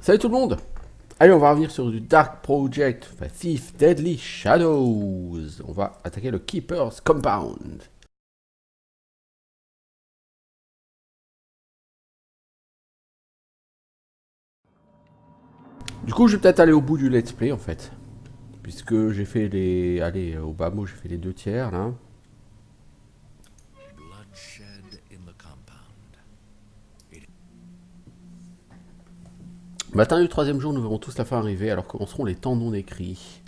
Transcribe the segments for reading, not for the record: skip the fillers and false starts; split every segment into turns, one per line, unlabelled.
Salut tout le monde. Allez, on va revenir sur du Dark Project, enfin Thief Deadly Shadows. On va attaquer le Keeper's Compound. Du coup, je vais peut-être aller au bout du let's play en fait. Puisque j'ai fait les... Allez, au bas mot, j'ai fait les 2 tiers là. Matin du 3e jour, nous verrons tous la fin arriver, alors commenceront les temps non écrits.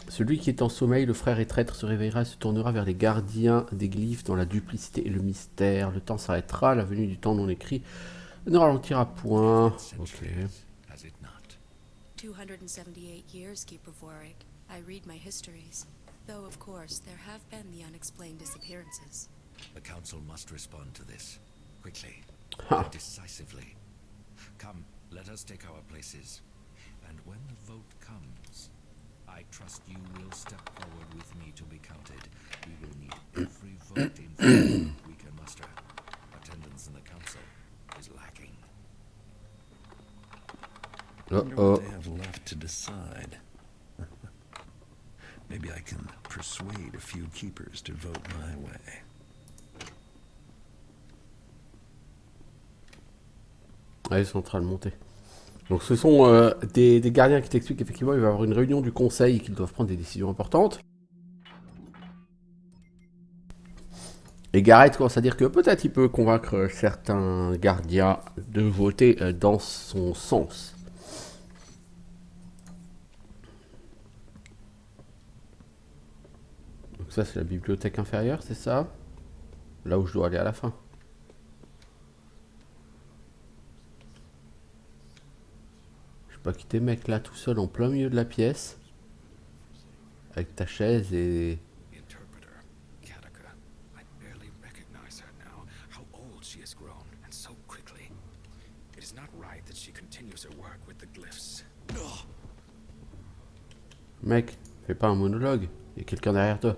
Celui qui est en sommeil, le frère et traître, se réveillera et se tournera vers les gardiens des glyphes dans la duplicité et le mystère. Le temps s'arrêtera, la venue du temps non écrit ne ralentira point. Ok.
278 years, Keeper Warwick. I read my histories. Though, of course, there have been the unexplained disappearances.
The Council must respond to this. Quickly.
Ha.
And decisively. Come, let us take our places. And when the vote comes, I trust you will step forward with me to be counted. We will need every vote in favor we can muster. Attendance in the Council is lacking.
Wonder what they have left to decide. Maybe I can persuade a few keepers to vote my way.
Ouais, ils sont en train de monter. Donc ce sont des gardiens qui t'expliquent qu'effectivement il va y avoir une réunion du conseil et qu'ils doivent prendre des décisions importantes. Et Gareth commence à dire que peut-être il peut convaincre certains gardiens de voter dans son sens. Donc ça c'est la bibliothèque inférieure, c'est ça? Là où je dois aller à la fin. Je peux pas quitter mec là tout seul en plein milieu de la pièce. Avec ta chaise et...
The interpreter, Kataka. I barely recognize her now. How old she has grown, and so quickly. It is not right that she continues her work with the glyphs.
Mec, fais pas un monologue. Il y a quelqu'un derrière toi.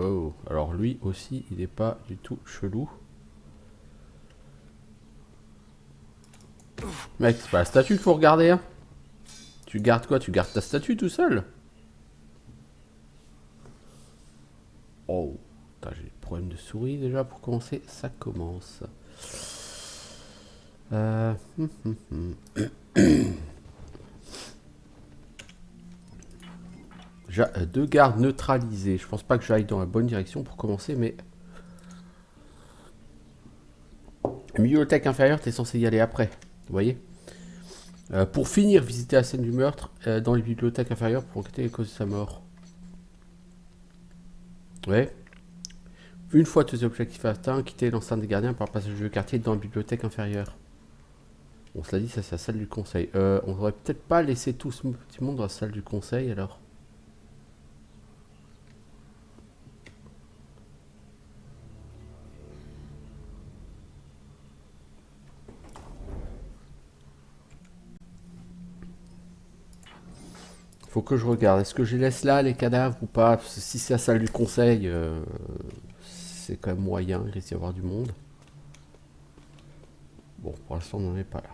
Oh, alors lui aussi, il est pas du tout chelou. Mec, c'est pas la statue qu'il faut regarder, hein. Tu gardes quoi? Tu gardes ta statue tout seul? Oh, j'ai des problèmes de souris déjà pour commencer. Ça commence. Euh... hum, hum, hum. J'ai 2 gardes neutralisés. Je pense pas que j'aille dans la bonne direction pour commencer, mais... Bibliothèque inférieure, t'es censé y aller après. Vous voyez? Pour finir, visiter la scène du meurtre dans les bibliothèques inférieures pour enquêter les causes de sa mort. Ouais. Une fois tous les objectifs atteints, quitter l'enceinte des gardiens par le passage du quartier dans la bibliothèque inférieure. On se l'a dit, ça c'est la salle du conseil. On aurait peut-être pas laissé tout ce petit monde dans la salle du conseil alors. Faut que je regarde. Est-ce que je les laisse là, les cadavres, ou pas? Parce que si c'est la salle du conseil, c'est quand même moyen. Il risque d'y avoir du monde. Bon, pour l'instant, on n'en est pas là.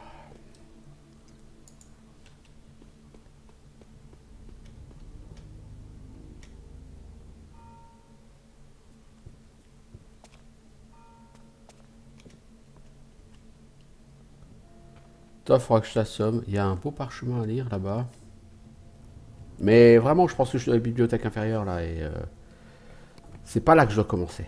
Toi, il faudra que je t'assomme. Il y a un beau parchemin à lire là-bas. Mais vraiment, je pense que je suis dans la bibliothèque inférieure là et c'est pas là que je dois commencer.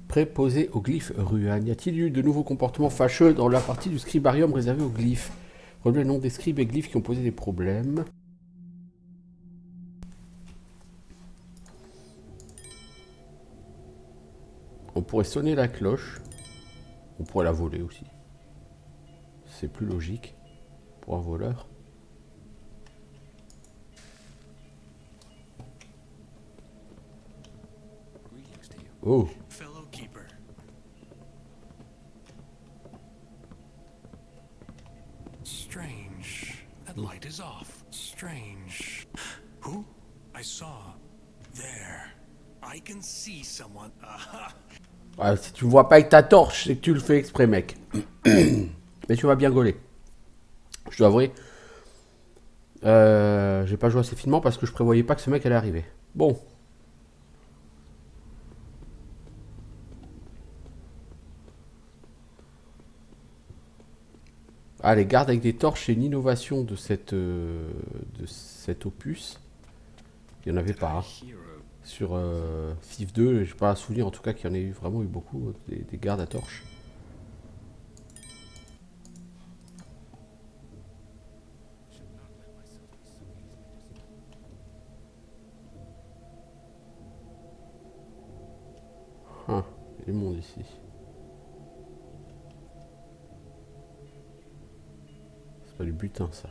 Préposé aux glyphes Ruan. Y a-t-il eu de nouveaux comportements fâcheux dans la partie du scribarium réservée aux glyphes? Relevez le nom des scribes et glyphes qui ont posé des problèmes. On pourrait sonner la cloche. On pourrait la voler aussi. C'est plus logique pour un voleur. Oh.
fellow keeper. Strange. That light is off. Strange. Who? I saw. There. I can see someone. Aha.
Ouais, si tu me vois pas avec ta torche, c'est que tu le fais exprès, mec. Mais tu vas bien gauler. Je dois avouer. J'ai pas joué assez finement parce que je prévoyais pas que ce mec allait arriver. Bon. Ah, les gardes avec des torches, c'est une innovation de cet opus. Il n'y en avait pas. Hein. Sur FIF 2, j'ai pas souvenir en tout cas qu'il y en ait eu, vraiment eu beaucoup, des gardes à torches. Ah, il y a du monde ici. C'est pas du butin ça.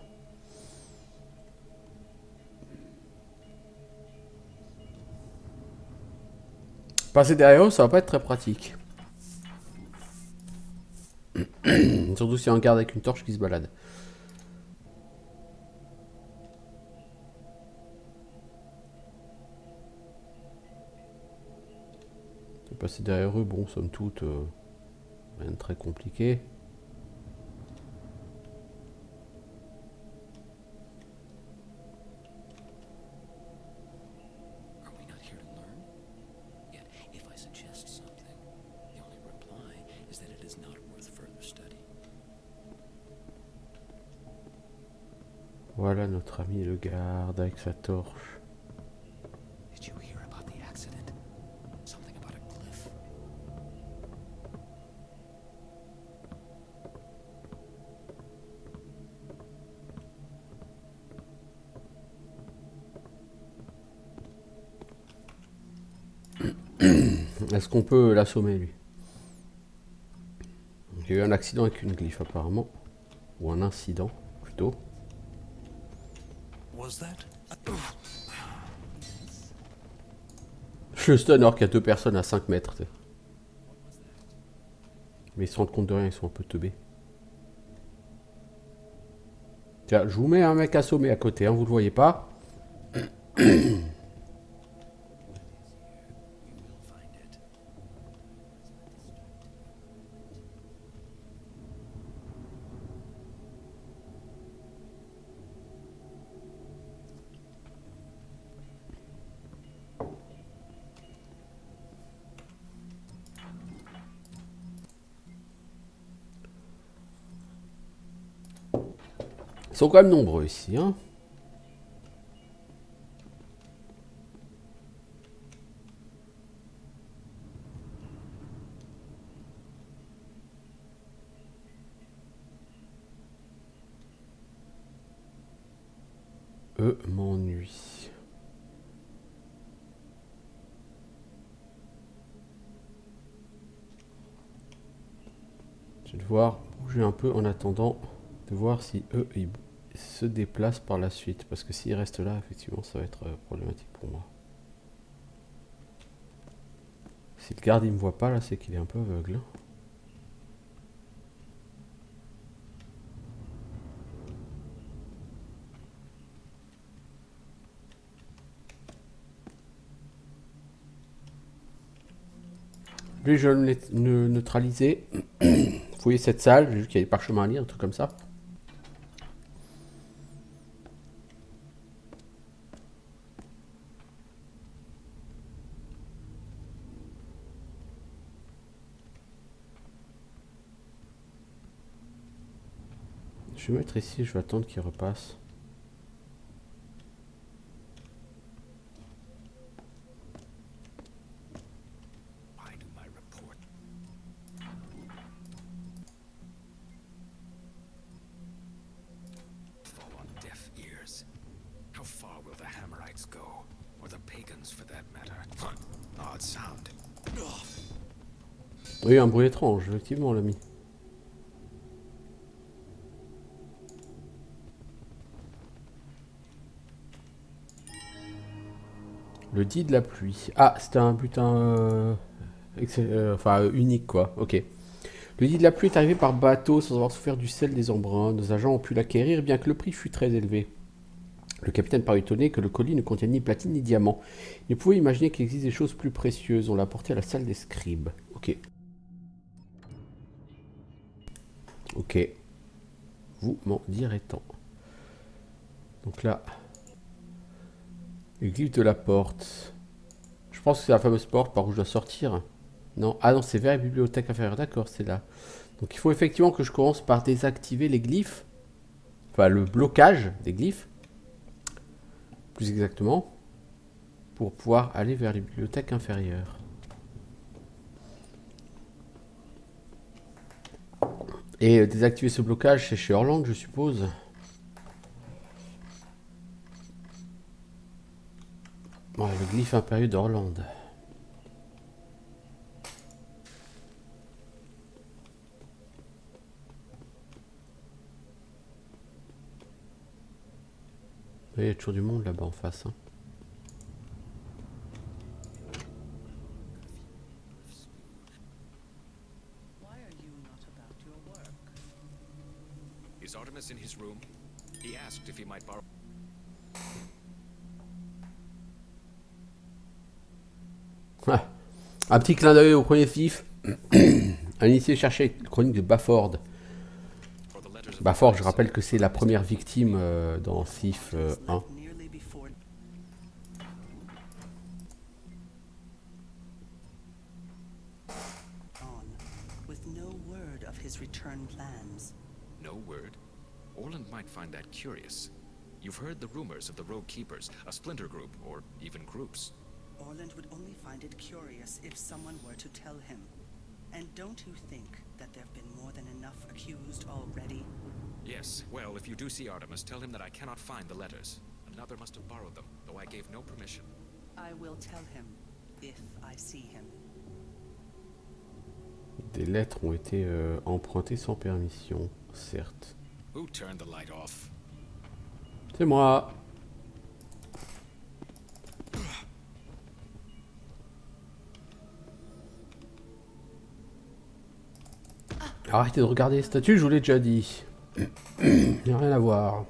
Passer derrière eux, ça va pas être très pratique. Surtout si y a un garde avec une torche qui se balade. Passer derrière eux, bon, somme toute, rien de très compliqué. Voilà notre ami le garde avec sa torche.
Did you hear about the accident? Something about a cliff.
Est-ce qu'on peut l'assommer lui? Il y a eu un accident avec une glyphe apparemment. Ou un incident plutôt.
Was that?
Je stun alors qu'il y a deux personnes à 5 mètres. T'sais. Mais ils se rendent compte de rien, ils sont un peu teubés. Tiens, je vous mets un mec assommé à côté, hein, vous le voyez pas. Ils sont quand même nombreux ici, hein. Eux m'ennuient. Je vais devoir bouger un peu en attendant de voir si eux ils se déplacent par la suite. Parce que s'ils restent là, effectivement, ça va être problématique pour moi. Si le garde il me voit pas là, c'est qu'il est un peu aveugle. Lui, je vais le neutraliser. Fouiller cette salle, j'ai vu qu'il y a des parchemins à lire, un truc comme ça. Je vais mettre ici, je vais attendre qu'il repasse. Oui, un bruit étrange, effectivement, l'ami. Le dit de la pluie. Ah, c'était un butin Enfin, unique, quoi. Ok. Le lit de la pluie est arrivé par bateau sans avoir souffert du sel des embruns. Nos agents ont pu l'acquérir, bien que le prix fût très élevé. Le capitaine parut étonné que le colis ne contienne ni platine ni diamant. Il pouvait imaginer qu'il existe des choses plus précieuses. On l'a apporté à la salle des scribes. Ok. Ok. Vous m'en direz tant. Donc là, le glyphe de la porte. Je pense que c'est la fameuse porte par où je dois sortir. Non, ah non, c'est vers la bibliothèque inférieure. D'accord, c'est là. Donc il faut effectivement que je commence par désactiver les glyphes. Enfin, le blocage des glyphes. Plus exactement. Pour pouvoir aller vers les bibliothèques inférieures. Et désactiver ce blocage, c'est chez Orland, je suppose. Ouais, le glyphe impérieux d'Orland. Il y a toujours du monde là-bas en face. Hein.
Is Artemis in his room? He asked if he might borrow.
Ah, un petit clin d'œil au premier Thief. Un initié cherchait la chronique de Bafford. Bafford, je rappelle que c'est la première victime dans Thief 1.
No word? Orland might find that curious. You've heard the rumors of the Rogue Keepers, a splinter group, or even groups.
Orland would only find it curious if someone were to tell him. And don't you think that there have been more than enough accused already?
Yes, well, if you do see Artemis, tell him that I cannot find the letters. Another must have borrowed them, though I gave no permission.
I will tell him, if I see him.
Des lettres ont été empruntées sans permission, certes.
Who turned the light off?
C'est moi. Arrêtez de regarder les statues, je vous l'ai déjà dit. Il n'y a rien à voir.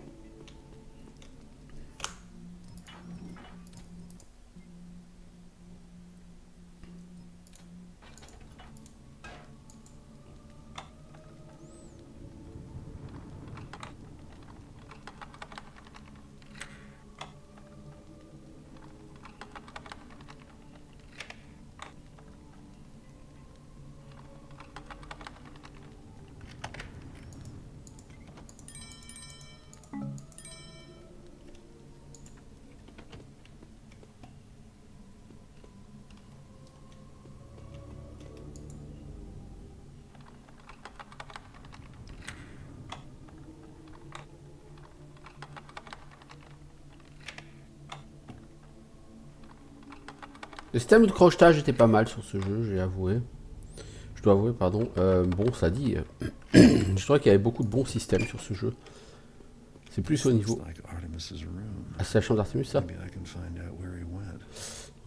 Le système de crochetage était pas mal sur ce jeu, j'ai avoué. Je dois avouer, pardon. Bon, ça dit. Je trouvais qu'il y avait beaucoup de bons systèmes sur ce jeu. C'est plus au niveau. Ah, c'est la chambre d'Artemis, ça?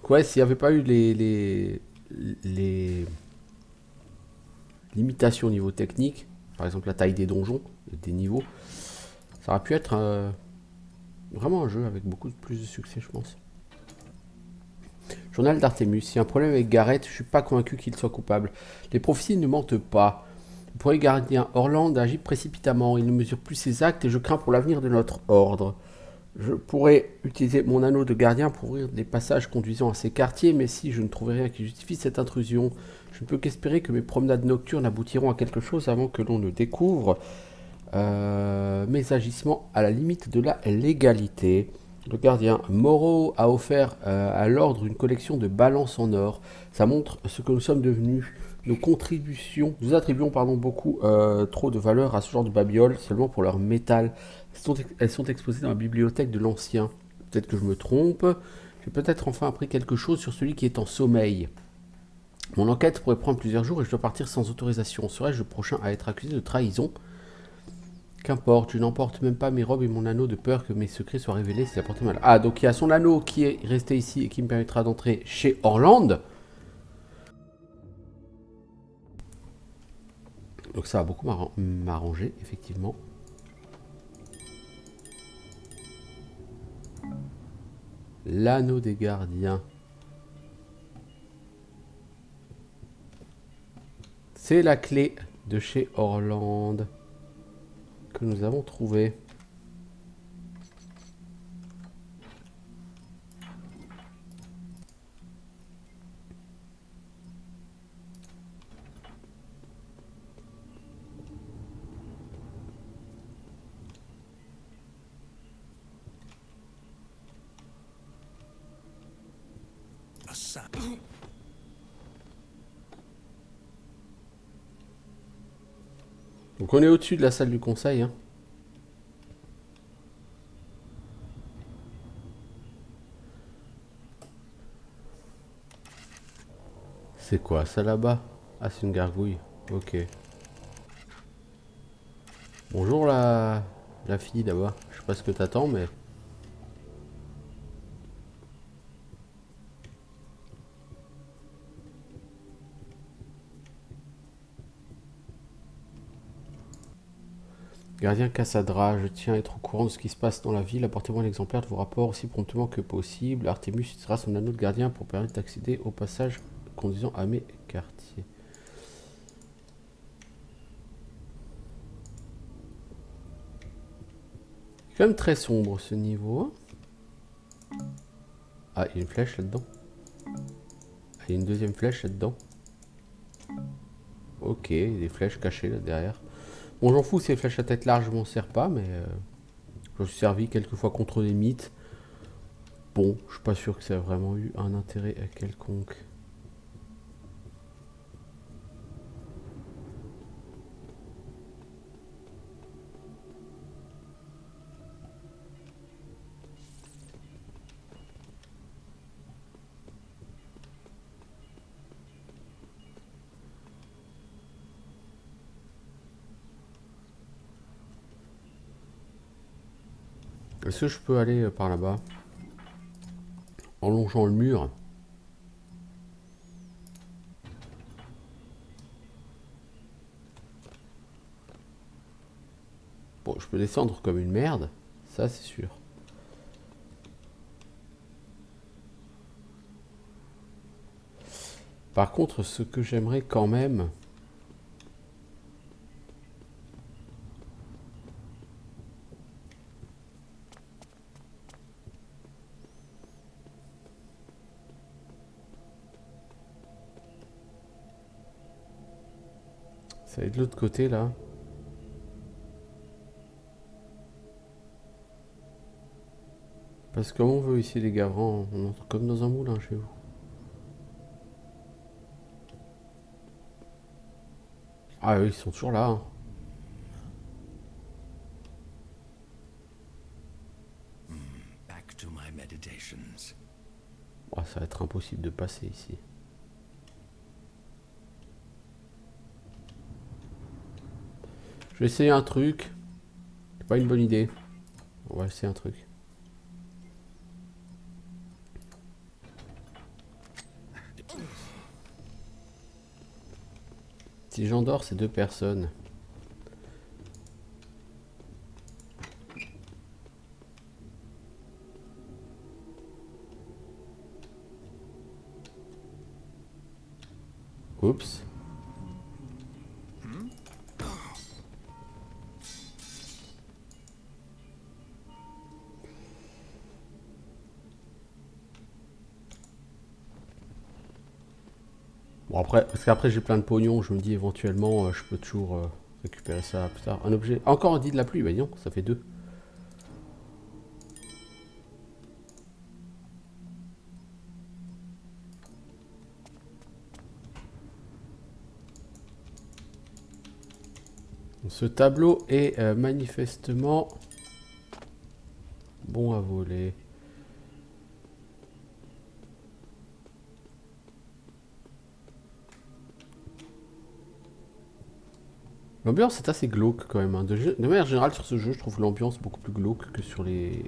Ouais, s'il n'y avait pas eu les limitations au niveau technique, par exemple la taille des donjons, des niveaux, ça aurait pu être vraiment un jeu avec beaucoup plus de succès, je pense. Journal d'Artemis. S'il y a un problème avec Gareth, je suis pas convaincu qu'il soit coupable. Les prophéties ne mentent pas. Le premier gardien Orland agit précipitamment. Il ne mesure plus ses actes et je crains pour l'avenir de notre ordre. Je pourrais utiliser mon anneau de gardien pour ouvrir des passages conduisant à ces quartiers, mais si je ne trouve rien qui justifie cette intrusion, je ne peux qu'espérer que mes promenades nocturnes aboutiront à quelque chose avant que l'on ne découvre mes agissements à la limite de la légalité. Le gardien Moreau a offert à l'ordre une collection de balances en or. Ça montre ce que nous sommes devenus. Nos contributions, nous attribuons beaucoup trop de valeur à ce genre de babioles seulement pour leur métal. Elles sont exposées dans la bibliothèque de l'Ancien. Peut-être que je me trompe. J'ai peut-être enfin appris quelque chose sur celui qui est en sommeil. Mon enquête pourrait prendre plusieurs jours et je dois partir sans autorisation. Serais-je le prochain à être accusé de trahison ? Qu'importe, je n'emporte même pas mes robes et mon anneau de peur que mes secrets soient révélés si ça portait mal. Ah, donc il y a son anneau qui est resté ici et qui me permettra d'entrer chez Orland. Donc ça va beaucoup m'arranger, effectivement. L'anneau des gardiens. C'est la clé de chez Orland que nous avons trouvée.
A sign.
Donc on est au-dessus de la salle du conseil. Hein. C'est quoi ça là-bas? Ah, c'est une gargouille. Ok. Bonjour la fille là-bas. Je sais pas ce que t'attends, mais... Gardien Cassadra, je tiens à être au courant de ce qui se passe dans la ville. Apportez-moi l'exemplaire de vos rapports aussi promptement que possible. Artemus utilisera son anneau de gardien pour permettre d'accéder au passage conduisant à mes quartiers. C'est quand même très sombre ce niveau. Ah, il y a une flèche là-dedans. Ah, il y a une deuxième flèche là-dedans. Ok, des flèches cachées là derrière. Bon, j'en fous, ces flèches à tête large, je m'en sers pas, mais je me suis servi quelques fois contre des mythes. Bon, je suis pas sûr que ça ait vraiment eu un intérêt quelconque. Est-ce que je peux aller par là-bas? En longeant le mur. Bon, je peux descendre comme une merde. Ça, c'est sûr. Par contre, ce que j'aimerais quand même... Ça va être de l'autre côté, là. Parce que comme on veut ici, les gars, on entre comme dans un moulin chez vous. Ah oui, ils sont toujours là. Hein.
Back to my meditations.
Oh, ça va être impossible de passer ici. Je vais essayer un truc. C'est pas une bonne idée. On va essayer un truc. Si j'endors ces deux personnes. Oups. Bon après, parce qu'après j'ai plein de pognon, je me dis éventuellement je peux toujours récupérer ça plus tard. Un objet. Encore un dit de la pluie, bah non, ça fait deux. Ce tableau est manifestement bon à voler. L'ambiance est assez glauque quand même. Hein. De manière générale sur ce jeu, je trouve l'ambiance beaucoup plus glauque que sur les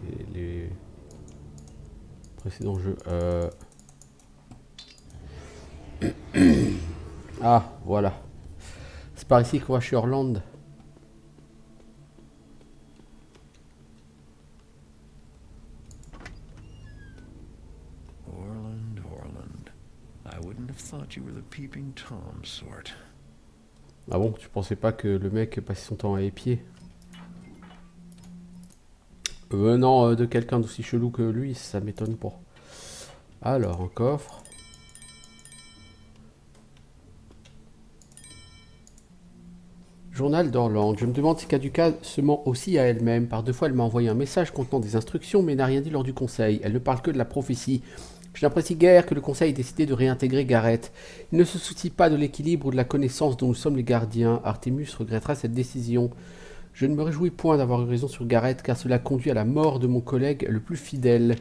précédents jeux. Ah, voilà. C'est par ici qu'on va chez Orland.
Orland. I wouldn't have thought you were the peeping Tom sort.
Ah bon, tu pensais pas que le mec passait son temps à épier? Venant de quelqu'un d'aussi chelou que lui, ça m'étonne pas. Alors, un coffre. Journal d'Orland. Je me demande si Kaduka se ment aussi à elle-même. Par 2 fois, elle m'a envoyé un message contenant des instructions, mais n'a rien dit lors du conseil. Elle ne parle que de la prophétie. Je n'apprécie guère que le conseil ait décidé de réintégrer Gareth. Il ne se soucie pas de l'équilibre ou de la connaissance dont nous sommes les gardiens. Artemus regrettera cette décision. Je ne me réjouis point d'avoir eu raison sur Gareth, car cela conduit à la mort de mon collègue le plus fidèle.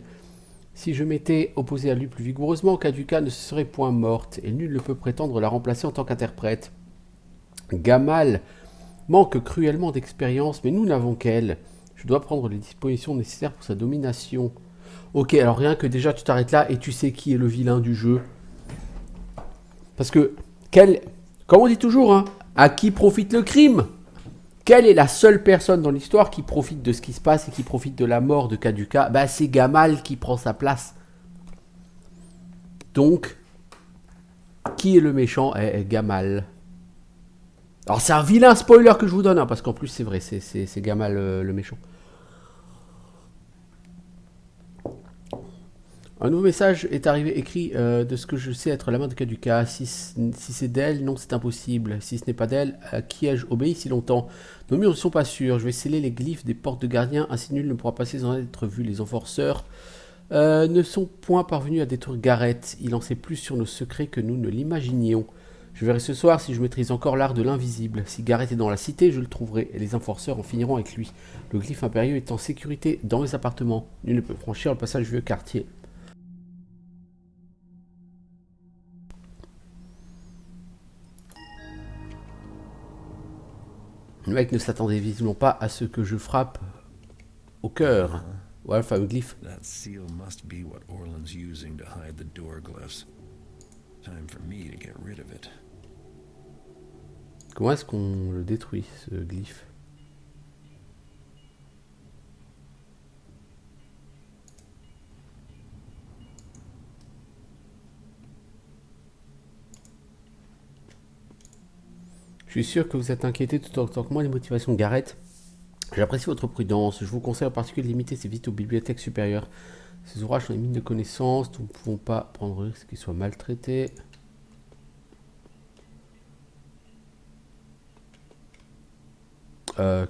Si je m'étais opposé à lui plus vigoureusement, Kaduka ne se serait point morte, et nul ne peut prétendre la remplacer en tant qu'interprète. Gamal manque cruellement d'expérience, mais nous n'avons qu'elle. Je dois prendre les dispositions nécessaires pour sa domination. Ok, alors rien que déjà tu t'arrêtes là et tu sais qui est le vilain du jeu. Parce que, comme on dit toujours, hein, à qui profite le crime? Quelle est la seule personne dans l'histoire qui profite de ce qui se passe et qui profite de la mort de Kaduka? Bah, c'est Gamal qui prend sa place. Donc, qui est le méchant? Gamal. Alors c'est un vilain spoiler que je vous donne, hein, parce qu'en plus c'est vrai, c'est Gamal le méchant. Un nouveau message est arrivé écrit de ce que je sais être la main de Kaduka. Si c'est d'elle, non c'est impossible. Si ce n'est pas d'elle, à qui ai-je obéi si longtemps? Nos murs ne sont pas sûrs. Je vais sceller les glyphes des portes de gardien, ainsi nul ne pourra passer sans être vu. Les enforceurs ne sont point parvenus à détruire Gareth. Il en sait plus sur nos secrets que nous ne l'imaginions. Je verrai ce soir si je maîtrise encore l'art de l'invisible. Si Gareth est dans la cité, je le trouverai, et les enforceurs en finiront avec lui. Le glyphe impérieux est en sécurité dans les appartements. Nul ne peut franchir le passage vieux quartier. Le mec ne s'attendait visiblement pas à ce que je frappe au cœur. Voilà le fameux glyphe.
That seal must be what Orland's using to hide the door glyphs. Time for me to get rid of it.
Comment est-ce qu'on le détruit, ce glyphe? Je suis sûr que vous êtes inquiété tout autant que moi des motivations de Gareth. J'apprécie votre prudence. Je vous conseille en particulier de limiter ces visites aux bibliothèques supérieures. Ces ouvrages sont des mines de connaissances. Nous ne pouvons pas prendre le risque qu'ils soient maltraités.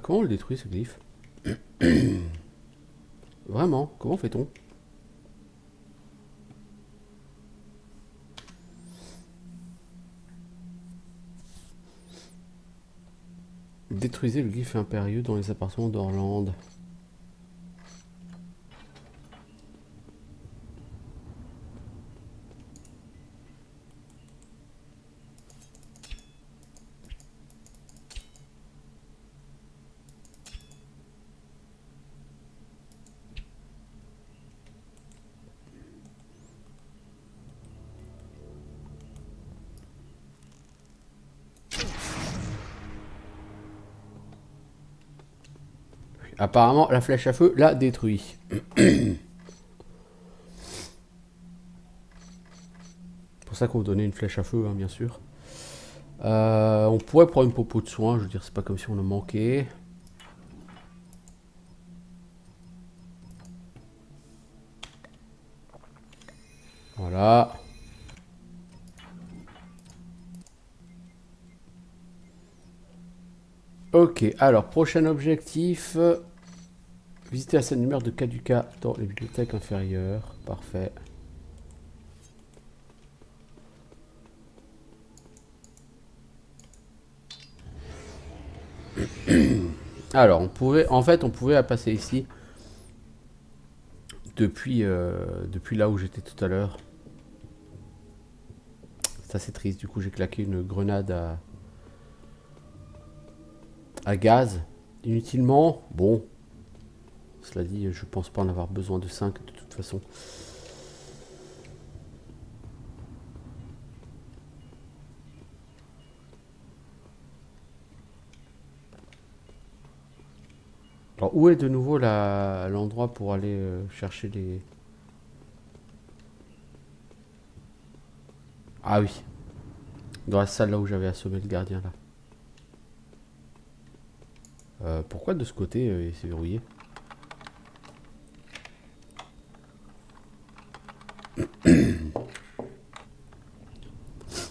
Comment on le détruit, ce glyphe? Vraiment, comment fait-on? Détruisez le glyphe impérieux dans les appartements d'Orland. Apparemment, la flèche à feu l'a détruit. C'est pour ça qu'on vous donnait une flèche à feu, hein, bien sûr. On pourrait prendre une popo de soin, je veux dire, c'est pas comme si on en manquait. Voilà. Ok, alors, prochain objectif. Visiter la scène numéro de Kaduka dans les bibliothèques inférieures. Parfait. Alors, on pouvait passer ici depuis là où j'étais tout à l'heure. C'est assez triste. Du coup, j'ai claqué une grenade à gaz inutilement. Bon, cela dit, je pense pas en avoir besoin de 5 de toute façon. Alors, où est de nouveau l'endroit pour aller chercher les... Ah oui. Dans la salle là où j'avais assommé le gardien là. Pourquoi de ce côté c'est verrouillé?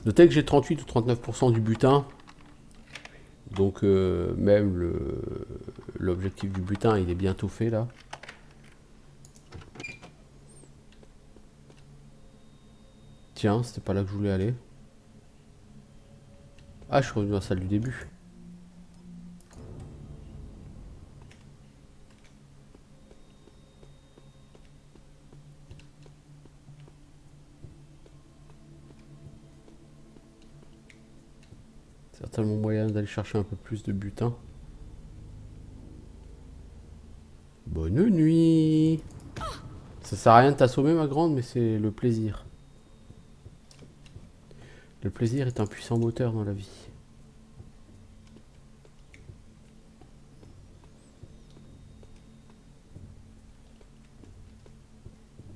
Notez que j'ai 38 ou 39% du butin. Donc même l'objectif du butin il est bientôt fait là. Tiens, c'était pas là que je voulais aller. Ah, je suis revenu dans la salle du début. Certainement moyen d'aller chercher un peu plus de butin. Bonne nuit. Ça sert à rien de t'assommer ma grande, mais c'est le plaisir. Le plaisir est un puissant moteur dans la vie.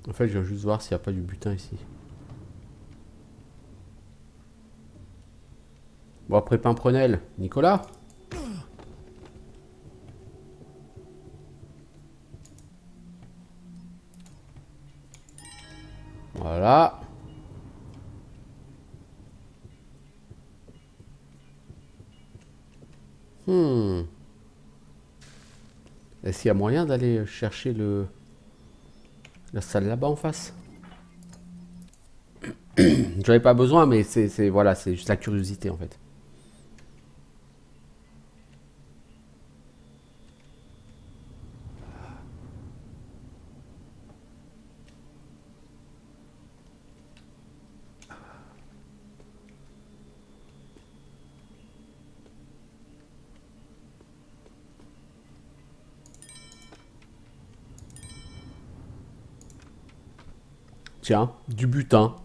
En fait, je viens juste voir s'il n'y a pas du butin ici. Bon, après Pimprenel, Nicolas. Voilà. Est-ce qu'il y a moyen d'aller chercher la salle là-bas en face? J'en ai pas besoin, mais voilà, c'est juste la curiosité en fait. Tiens, du butin.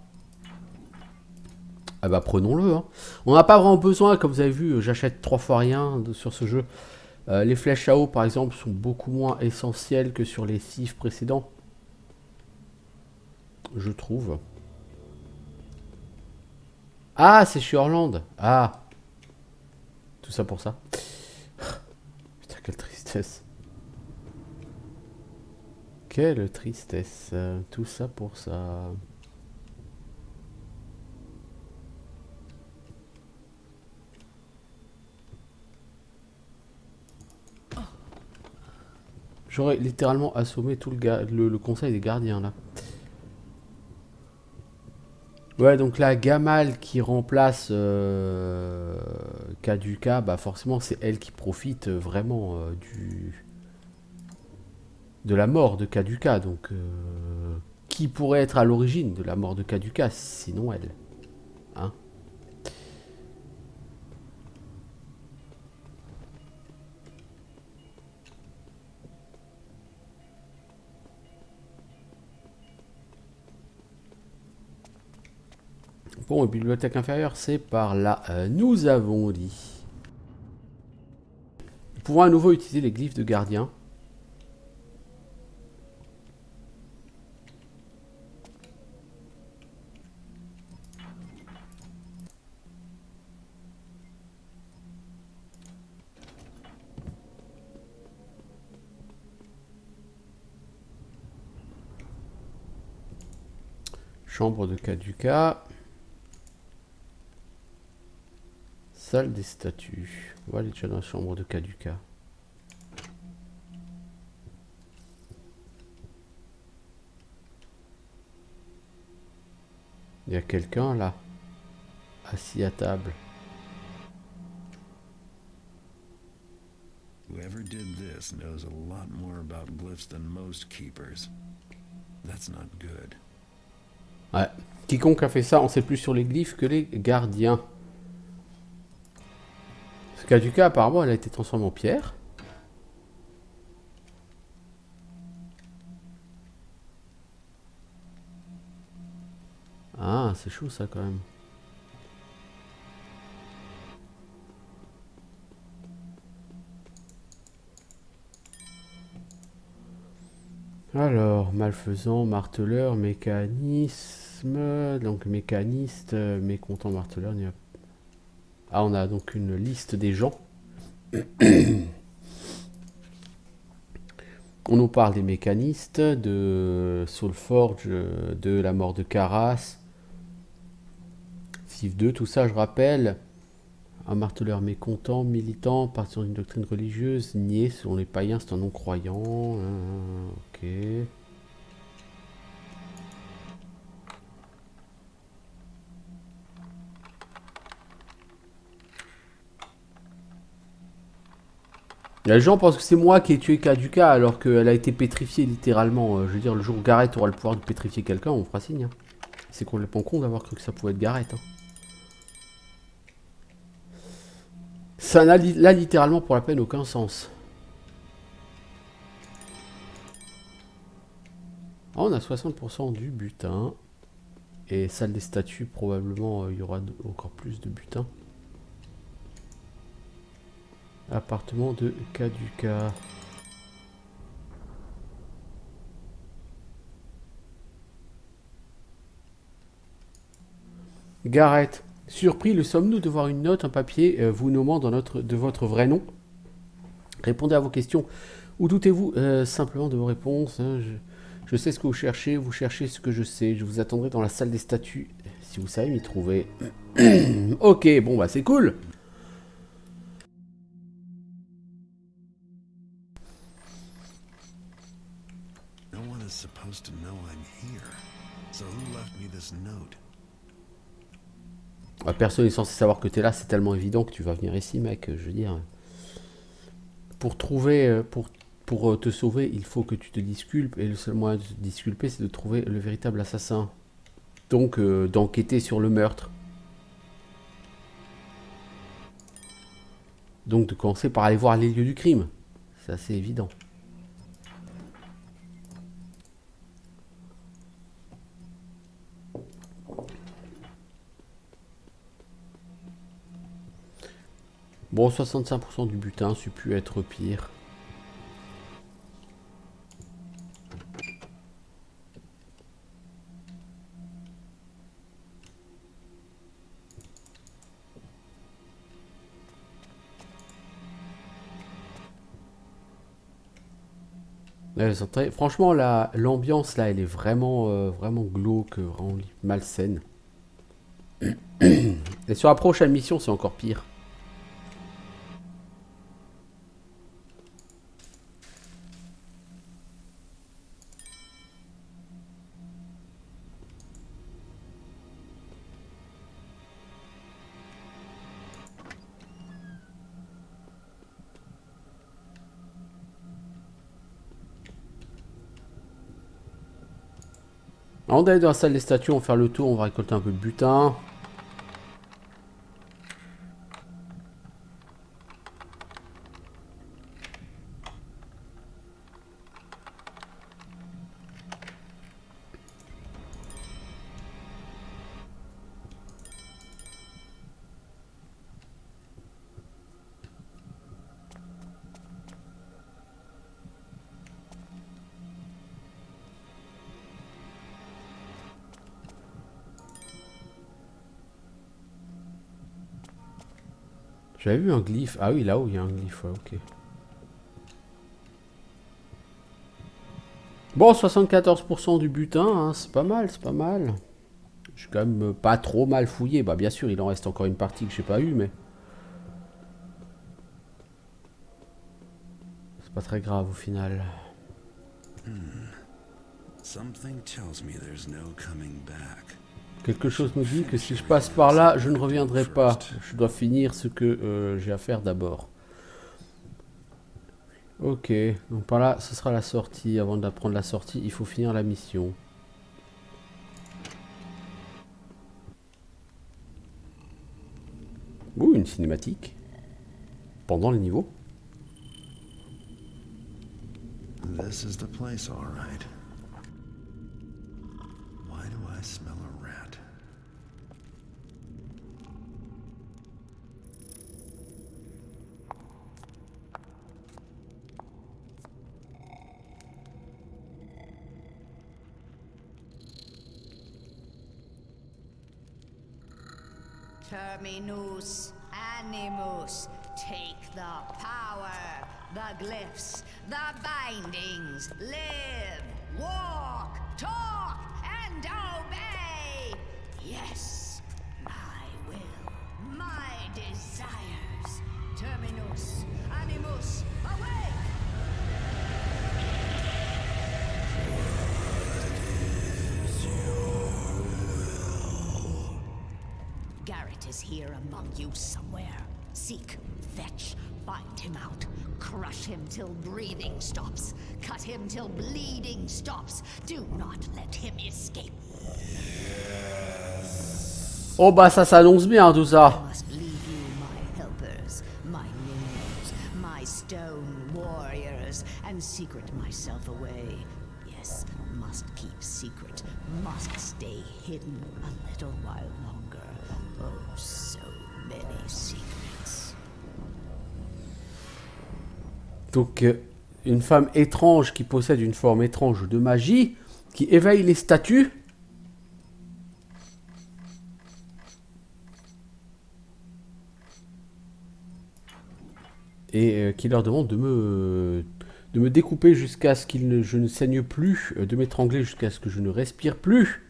Ah bah prenons-le. Hein. On n'a pas vraiment besoin, comme vous avez vu, j'achète 3 fois rien sur ce jeu. Les flèches à eau, par exemple, sont beaucoup moins essentielles que sur les Thief précédents. Je trouve. Ah, c'est chez Orland. Ah. Tout ça pour ça. Putain, quelle tristesse. Quelle tristesse. Tout ça pour ça. J'aurais littéralement assommé tout le conseil des gardiens là. Ouais, donc la Gamal qui remplace Kaduka, bah forcément c'est elle qui profite vraiment de la mort de Kaduka. Donc qui pourrait être à l'origine de la mort de Kaduka sinon elle, hein? Bon, bibliothèque inférieure, c'est par là. Nous avons dit. Nous pouvons à nouveau utiliser les glyphes de gardien. Chambre de Kaduka. Salle des statues. On va aller déjà dans la chambre de Kaduka. Il y a quelqu'un là, assis à table.
Whoever did this knows a lot more about glyphs than most keepers. That's not good.
Ouais. Quiconque a fait ça, on sait plus sur les glyphes que les gardiens. Ce Kaduka, apparemment, elle a été transformée en pierre. Ah, c'est chaud ça quand même. Alors, malfaisant, marteleur, mécanisme. Donc, mécaniste, mécontent, marteleur. Ah, on a donc une liste des gens. On nous parle des mécanistes, de Soulforge, de la mort de Karas, Civ 2, tout ça, je rappelle. Un marteleur mécontent, militant, partisans d'une doctrine religieuse, nié selon les païens, c'est un non-croyant. Ok. Les gens pensent que c'est moi qui ai tué Kaduka alors qu'elle a été pétrifiée littéralement. Je veux dire, le jour où Gareth aura le pouvoir de pétrifier quelqu'un, on fera signe. Hein. C'est complètement con d'avoir cru que ça pouvait être Gareth. Hein. Ça n'a là littéralement pour la peine aucun sens. Ah, on a 60% du butin. Et salle des statues, probablement il y aura encore plus de butin. Appartement de Kaduka. Gareth, surpris, le sommes-nous de voir une note, un papier vous nommant de votre vrai nom? Répondez à vos questions. Ou doutez-vous simplement de vos réponses? Hein, je sais ce que vous cherchez ce que je sais. Je vous attendrai dans la salle des statues, si vous savez m'y trouver. Ok, bon bah c'est cool.
No one is supposed to know I'm here. So who left me this note?
Personne n'est censé savoir que t'es là, c'est tellement évident que tu vas venir ici, mec. Je veux dire, pour trouver, pour te sauver, il faut que tu te disculpes, et le seul moyen de te disculper, c'est de trouver le véritable assassin. Donc, d'enquêter sur le meurtre. Donc, de commencer par aller voir les lieux du crime. C'est assez évident. Bon, 65% du butin, ça pu être pire. Franchement, l'ambiance là, elle est vraiment, vraiment glauque, vraiment malsaine. Et sur la prochaine mission, c'est encore pire. Avant d'aller dans la salle des statues, on va faire le tour, on va récolter un peu de butin. J'avais vu un glyphe. Ah oui, là-haut, il y a un glyphe. Ouais, ok. Bon, 74% du butin, hein, c'est pas mal, c'est pas mal. Je suis quand même pas trop mal fouillé. Bah, bien sûr, il en reste encore une partie que j'ai pas eue, mais... c'est pas très grave au final.
Something tells me there's no coming back.
Quelque chose me dit que si je passe par là, je ne reviendrai pas. Je dois finir ce que j'ai à faire d'abord. Ok, donc par là, ce sera la sortie. Avant d'apprendre la sortie, il faut finir la mission. Ouh, une cinématique. Pendant les niveaux.
This is the place, all right. Why do I smell a rat?
Terminus animus. Take the power, the glyphs, the bindings. Live, walk, talk, and obey. Yes, my will, my desires. Terminus animus, awake! Garrett is here among you somewhere. Seek, fetch, find him out. Crush him till breathing stops. Cut him till bleeding stops. Do not let him escape.
Oh bah ça s'annonce bien tout
I
ça.
must leave you my helpers, my minions, my stone warriors, and secret myself away. Yes, must keep secret, must stay hidden a little while longer. Oh, so many secrets.
Donc une femme étrange qui possède une forme étrange de magie, qui éveille les statues. Et qui leur demande de me découper jusqu'à ce que je ne saigne plus, de m'étrangler jusqu'à ce que je ne respire plus.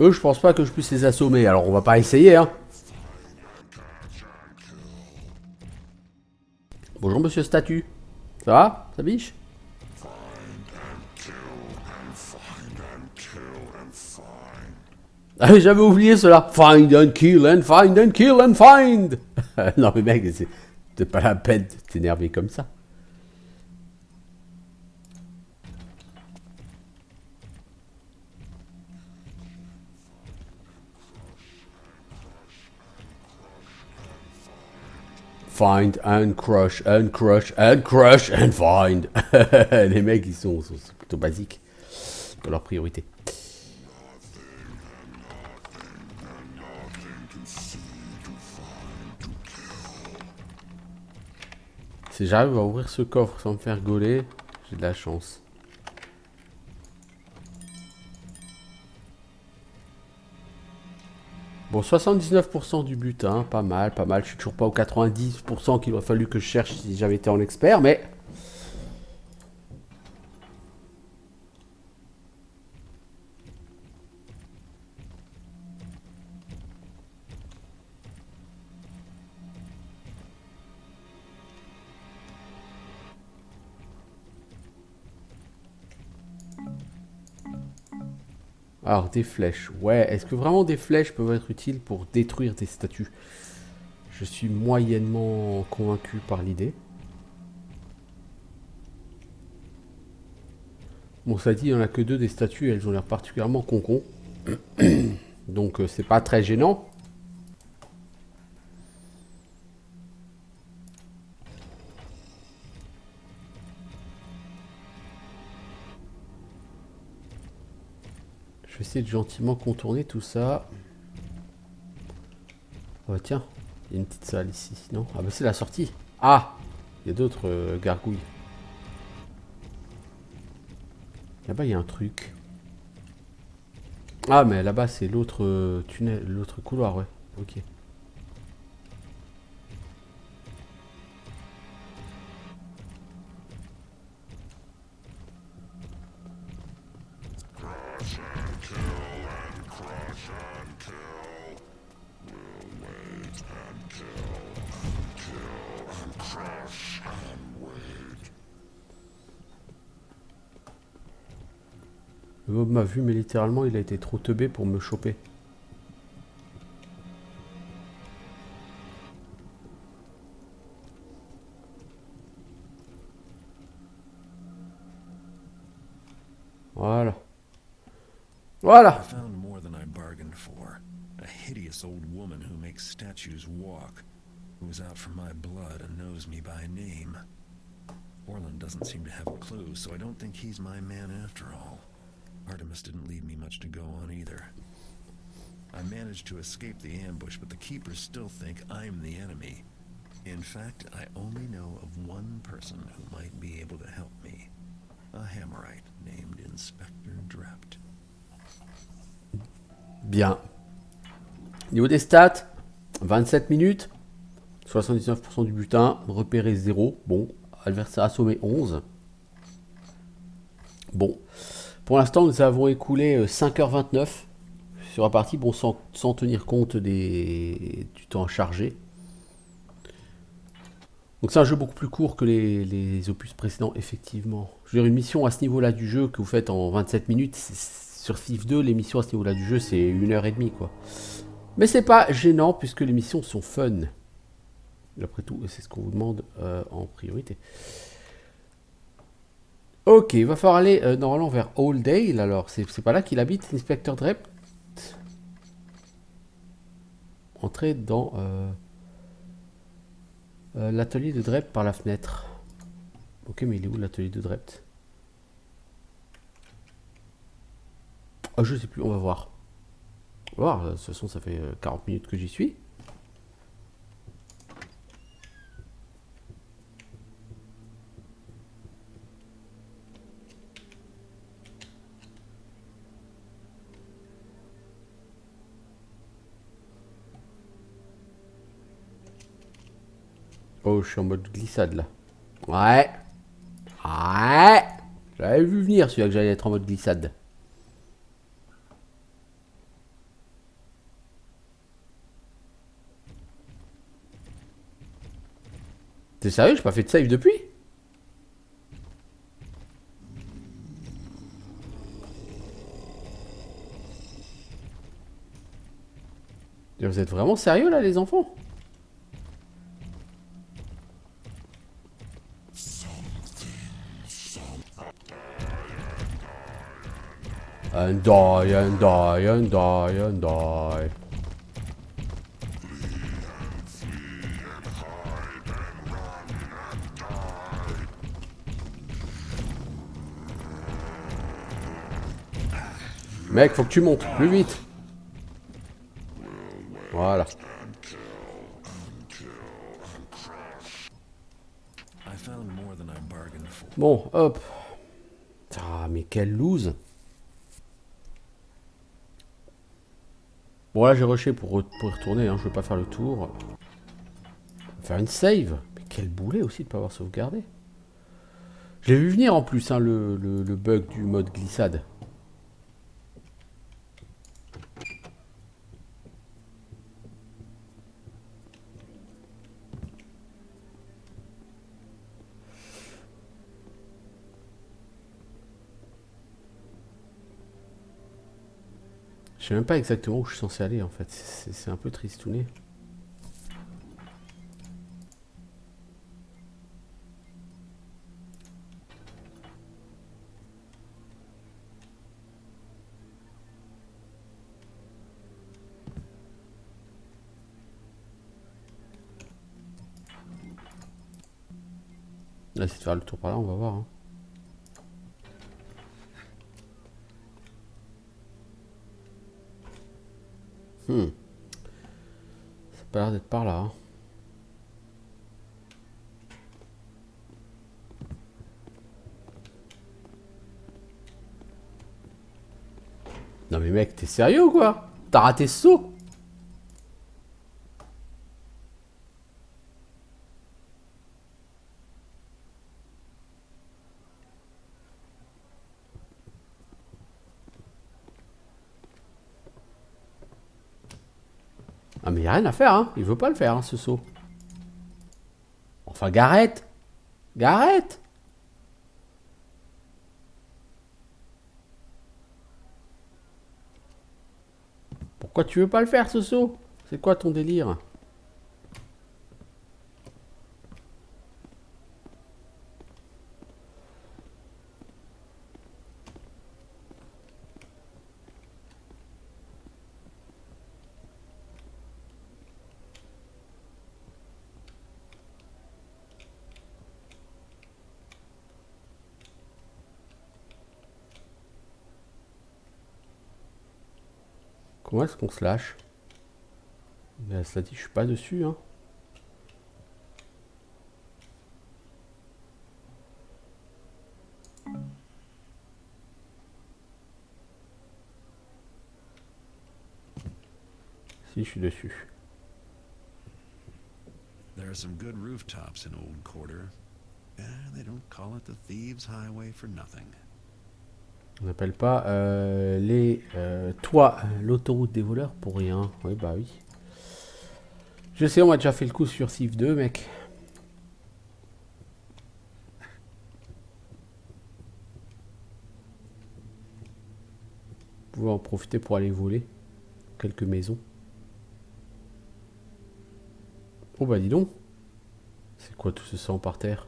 Eux, je pense pas que je puisse les assommer, alors on va pas essayer, hein. Bonjour, monsieur Statue. Ça va? Ça biche? Ah, j'avais oublié cela. Find and kill and find and kill and find. Non, mais mec, c'est pas la peine de t'énerver comme ça. Find and crush and crush and crush and find. Les mecs, ils sont plutôt basiques dans leur priorité. Si j'arrive à ouvrir ce coffre sans me faire gauler, j'ai de la chance. Bon, 79% du butin, pas mal, pas mal. Je suis toujours pas aux 90% qu'il aurait fallu que je cherche si j'avais été en expert, mais... Alors, des flèches. Ouais, est-ce que vraiment des flèches peuvent être utiles pour détruire des statues? Je suis moyennement convaincu par l'idée. Bon, ça dit, il n'y en a que deux des statues et elles ont l'air particulièrement concon. Donc, c'est pas très gênant. Je vais essayer de gentiment contourner tout ça. Oh, tiens, il y a une petite salle ici, non? Ah bah c'est la sortie. Ah, il y a d'autres gargouilles. Là-bas, il y a un truc. Ah, mais là-bas, c'est l'autre tunnel, l'autre couloir, ouais. Ok. Le mob m'a vu, mais littéralement, il a été trop teubé pour me choper. Voilà. Voilà.
I found more than I bargained for. A hideous old woman who makes statues walk, who is out for my blood and knows me by name. Orlan doesn't seem to have a clue, so I don't think he's my man after all. Artemis didn't leave me much to go on either. I managed to escape the ambush, but the Keepers still think I'm the enemy. In fact, I only know of one person who might be able to help me. A Hammerite named Inspector Drept.
Bien. Niveau des stats, 27 minutes, 79% du butin, repéré 0. Bon, adversaire assommé 11. Bon, pour l'instant, nous avons écoulé 5h29 sur la partie, bon, sans tenir compte du temps chargé. Donc c'est un jeu beaucoup plus court que les opus précédents, effectivement. Je veux dire, une mission à ce niveau-là du jeu que vous faites en 27 minutes, sur Civ 2, les missions à ce niveau-là du jeu, c'est 1h30, quoi. Mais c'est pas gênant, puisque les missions sont fun. Après tout, c'est ce qu'on vous demande en priorité. Ok, il va falloir aller normalement vers Oldale, alors. C'est pas là qu'il habite, Inspecteur Drept. Entrer dans l'atelier de Drept par la fenêtre. Ok, mais il est où l'atelier de Drept? Oh, je sais plus, on va voir. On va voir, de toute façon, ça fait 40 minutes que j'y suis. Oh, je suis en mode glissade là. Ouais. Ouais. J'avais vu venir celui-là que j'allais être en mode glissade. T'es sérieux? J'ai pas fait de save depuis? Vous êtes vraiment sérieux là les enfants? And die, and die, and die, and die. Mec, faut que tu montes plus vite. Voilà. Bon, hop. Ah, mais quelle loose. Bon, là, j'ai rushé pour y retourner. Hein. Je veux pas faire le tour. Faire une save. Mais quel boulet aussi de pas avoir sauvegardé. Je l'ai vu venir en plus, hein, le bug du mode glissade. Je sais même pas exactement où je suis censé aller en fait. C'est un peu tristouné. On va essayer de faire le tour par là, on va voir. Hein. Ça a pas l'air d'être par là. Hein. Non mais mec, t'es sérieux ou quoi? T'as raté ce saut? Ah mais y a rien à faire, hein. Il veut pas le faire, hein, ce saut. Enfin, Gareth. Gareth. Pourquoi tu veux pas le faire, ce saut? C'est quoi ton délire? Comment est-ce qu'on se lâche? Ben, cela dit, je suis pas dessus, hein. Si, je suis dessus.
There are some good rooftops in Old Quarter. They don't call it the Thieves' Highway for nothing.
On n'appelle pas les toits l'autoroute des voleurs pour rien. Oui, bah oui. Je sais, on a déjà fait le coup sur Civ 2, mec. Vous pouvez en profiter pour aller voler quelques maisons. Oh bah dis donc. C'est quoi tout ce sang par terre?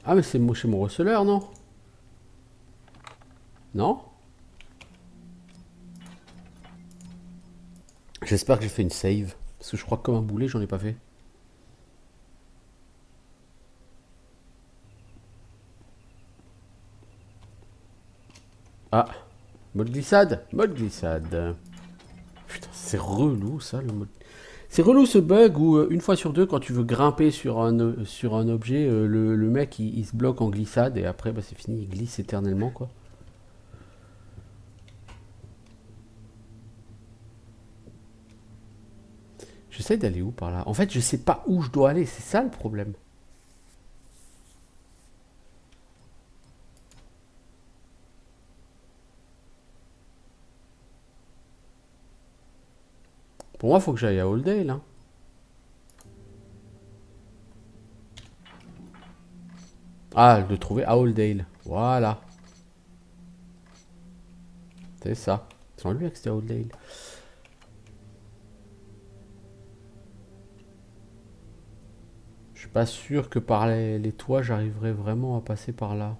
Ah mais c'est chez mon receleur, non? Non? J'espère que j'ai fait une save. Parce que je crois que comme un boulet, j'en ai pas fait. Ah, mode glissade. Mode glissade. Putain, c'est relou ça, le mode... C'est relou ce bug où une fois sur deux, quand tu veux grimper sur un objet, le mec il se bloque en glissade et après bah, c'est fini, il glisse éternellement quoi. J'essaie d'aller où par là? En fait, je sais pas où je dois aller, c'est ça le problème. Pour moi, il faut que j'aille à Oldale. Hein. Ah, le trouver à Oldale. Voilà. C'est ça. C'est en lui que c'était à Oldale. Je suis pas sûr que par les toits, j'arriverai vraiment à passer par là.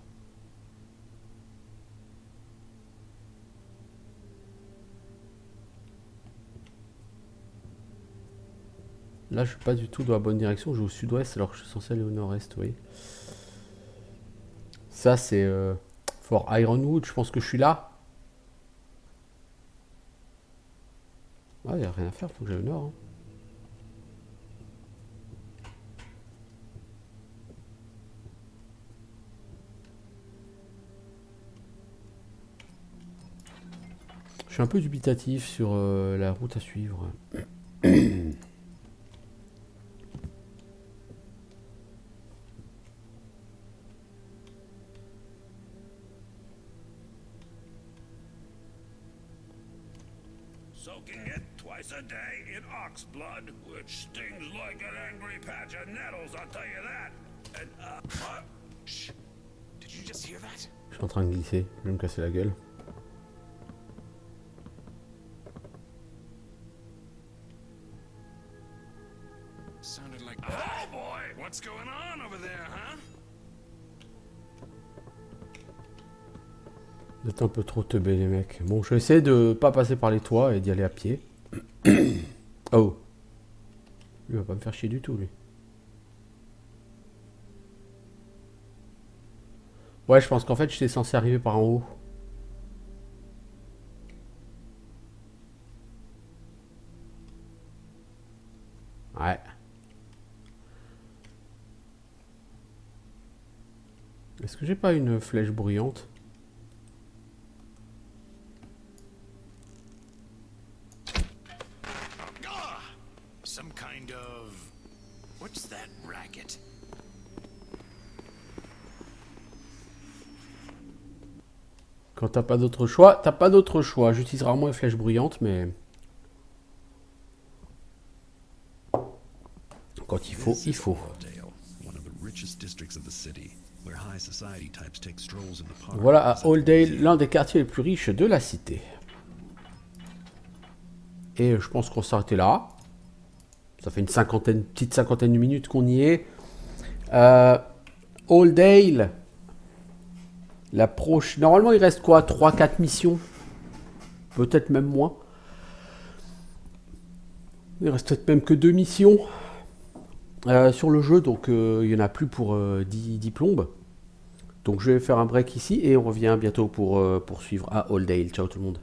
Là, je suis pas du tout dans la bonne direction. Je vais au sud-ouest alors que je suis censé aller au nord-est, oui. Ça, c'est Fort Ironwood. Je pense que je suis là. Ah, il n'y a rien à faire. Faut que j'aille au nord. Hein. Je suis un peu dubitatif sur la route à suivre.
Soaking it twice a day in ox blood, which stings like an angry patch of nettles, I'll tell you that. And, shh. Did you just hear that?
Je suis en train de glisser. Je vais me casser la gueule.
Sounded like... Oh boy! What's going on over there, huh?
Vous êtes un peu trop teubés les mecs. Bon, je vais essayer de pas passer par les toits et d'y aller à pied. Oh. Lui va pas me faire chier du tout, lui. Ouais, je pense qu'en fait, j'étais censé arriver par en haut. Ouais. Est-ce que j'ai pas une flèche bruyante?
Some kind of... What's that racket?
Quand t'as pas d'autre choix, t'as pas d'autre choix. J'utilise rarement les flèches bruyantes, mais... Quand il faut, il faut. Voilà à Oldale, l'un des quartiers les plus riches de la cité. Et je pense qu'on s'arrêtait là. Ça fait une petite cinquantaine de minutes qu'on y est. Oldale. Normalement, il reste quoi? 3-4 missions. Peut-être même moins. Il reste peut-être même que 2 missions. Sur le jeu, donc il n'y en a plus pour 10 plombes. Donc je vais faire un break ici et on revient bientôt pour poursuivre à All Dale. Ciao tout le monde.